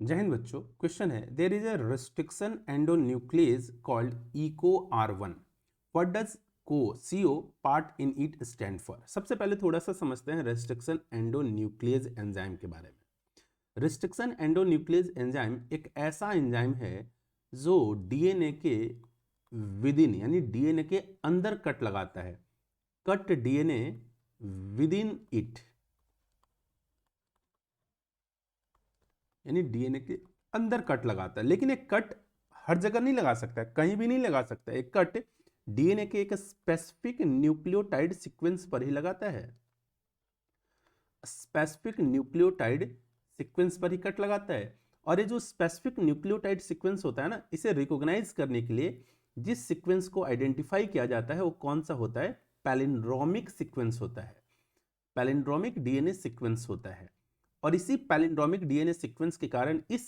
जय हिंद बच्चों। क्वेश्चन है, there is a restriction endonuclease called Eco R1। What does CO part in it stand for. सबसे पहले थोड़ा सा समझते हैं रिस्ट्रिक्शन एंडोन्यूक्लियस एंजाइम के बारे में। रिस्ट्रिक्शन एंडोन्यूक्लियस एंजाइम एक ऐसा एंजाइम है जो डीएनए के विदिन यानी डीएनए के अंदर कट लगाता है। कट डीएनए विदिन इट यानी डीएनए के अंदर कट लगाता है, लेकिन एक कट हर जगह नहीं लगा सकता, कहीं भी नहीं लगा सकता। एक कट डीएनए के एक स्पेसिफिक न्यूक्लियोटाइड सीक्वेंस पर ही लगाता है। स्पेसिफिक न्यूक्लियोटाइड सीक्वेंस पर ही कट लगाता है। और ये जो स्पेसिफिक न्यूक्लियोटाइड सीक्वेंस होता है ना, इसे रिकॉग्नाइज करने के लिए जिस सीक्वेंस को आइडेंटिफाई किया जाता है वो कौन सा होता है? पैलिंड्रोमिक सीक्वेंस होता है। पैलिंड्रोमिक डीएनए सीक्वेंस होता है। और इसी पैलिंड्रोमिक डीएनए सीक्वेंस के कारण इस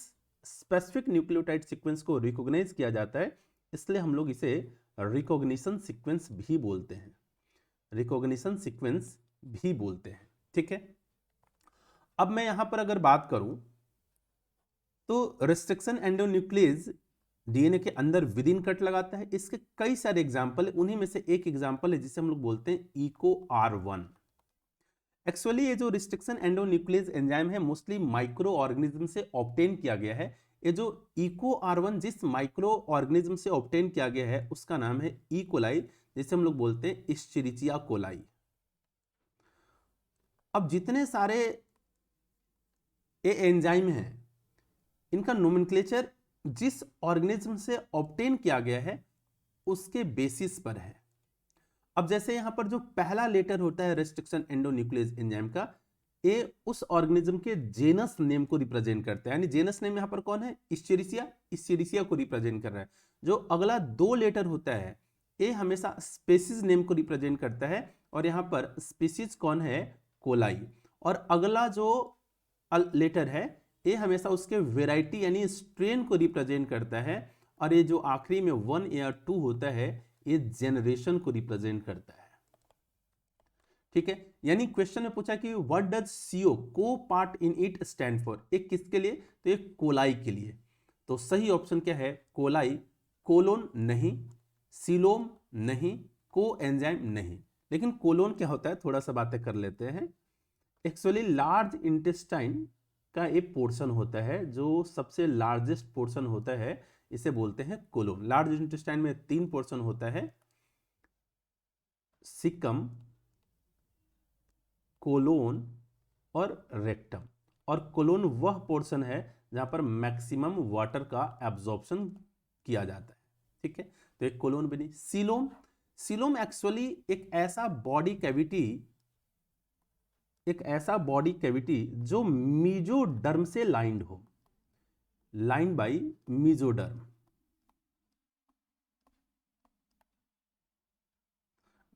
स्पेसिफिक न्यूक्लियोटाइड सीक्वेंस को रिकॉग्नाइज किया जाता है, इसलिए हम लोग इसे रिकॉग्निशन सीक्वेंस भी बोलते हैं। रिकॉग्निशन सीक्वेंस भी बोलते हैं, ठीक है। अब मैं यहां पर अगर बात करूं तो रिस्ट्रिक्शन एंडोन्यूक्लियस डीएनए के अंदर विद इन कट लगाता है। इसके कई सारे एग्जाम्पल है, उन्हीं में से एक एग्जाम्पल है जिसे हम लोग बोलते हैं इको R1। एक्चुअली ये जो रिस्ट्रिक्शन एंडोन्यूक्लियस एंजाइम है मोस्टली माइक्रो ऑर्गेनिज्म से ऑब्टेन किया गया है। ये जो इको R1 जिस माइक्रो ऑर्गेनिज्म से ऑब्टेन किया गया है उसका नाम है ई कोलाई, जिसे हम लोग बोलते हैं इश्चेरिचिया कोलाई। अब जितने सारे ये एंजाइम हैं इनका नोमेनक्लेचर जिस ऑर्गेनिज्म से ऑब्टेन किया गया है उसके बेसिस पर है। अब जैसे यहां पर जो पहला लेटर होता है रिस्ट्रिक्शन एंडोन्यूक्लियस एंजाइम का, ये उस ऑर्गेनिज्म के जेनस नेम को रिप्रेजेंट करता है। यानी जेनस नेम यहां पर कौन है? इश्चेरिचिया। इश्चेरिचिया को रिप्रेजेंट कर रहा है। जो अगला दो लेटर होता है ये हमेशा स्पेसीज नेम को रिप्रेजेंट करता है, और यहां पर स्पीसीज कौन है? कोलाई। और अगला जो लेटर है ये हमेशा उसके वेराइटी यानी स्ट्रेन को रिप्रेजेंट करता है, और ये जो आखिरी में 1 या 2 होता है ये जेनरेशन को रिप्रेजेंट करता है, ठीक है। यानी क्वेश्चन में पूछा कि व्हाट डज CO को part in it stand for. एक किसके लिए? तो एक कोलाई के लिए। तो सही ऑप्शन क्या है? कोलाई। कोलोन नहीं, सीलोम नहीं, को एंजाइम नहीं। लेकिन कोलोन क्या होता है थोड़ा सा बातें कर लेते हैं। एक्चुअली लार्ज इंटेस्टाइन का एक पोर्शन होता है जो सबसे लार्जेस्ट पोर्शन होता है, इसे बोलते हैं कोलोन। लार्ज इंटेस्टाइन में 3 पोर्शन होता है, सिकम, कोलोन और रेक्टम। और कोलोन वह पोर्शन है जहां पर मैक्सिमम वाटर का एब्जॉर्प्शन किया जाता है, ठीक है। तो एक कोलोन भी नहीं। सीलोम, सीलोम एक्चुअली एक ऐसा बॉडी कैविटी जो मीजोडर्म से लाइंड हो, लाइंड बाई मीजोडर्म।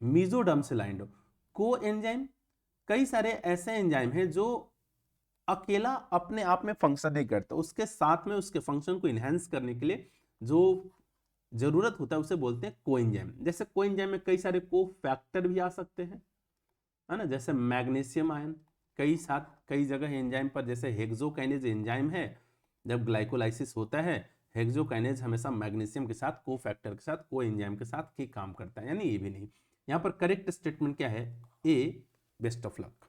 मीजोडर्म से लाइंड हो। को एंजाइम, कई सारे ऐसे एंजाइम हैं जो अकेला अपने आप में फंक्शन नहीं करता, उसके साथ में उसके फंक्शन को इनहेंस करने के लिए जो जरूरत होता है उसे बोलते हैं कोएंजाइम। जैसे कोएंजाइम में कई सारे को फैक्टर भी आ सकते हैं, है ना। जैसे मैग्नीशियम आयन कई जगह एंजाइम पर, जैसे हेक्सोकाइनेज एंजाइम है, जब ग्लाइकोलाइसिस होता है हेक्सोकाइनेज हमेशा मैग्नीशियम के साथ को फैक्टर के साथ को एंजाइम के साथ ही काम करता है, यानी ये भी नहीं। यहाँ पर करेक्ट स्टेटमेंट क्या है? ए। Best of luck.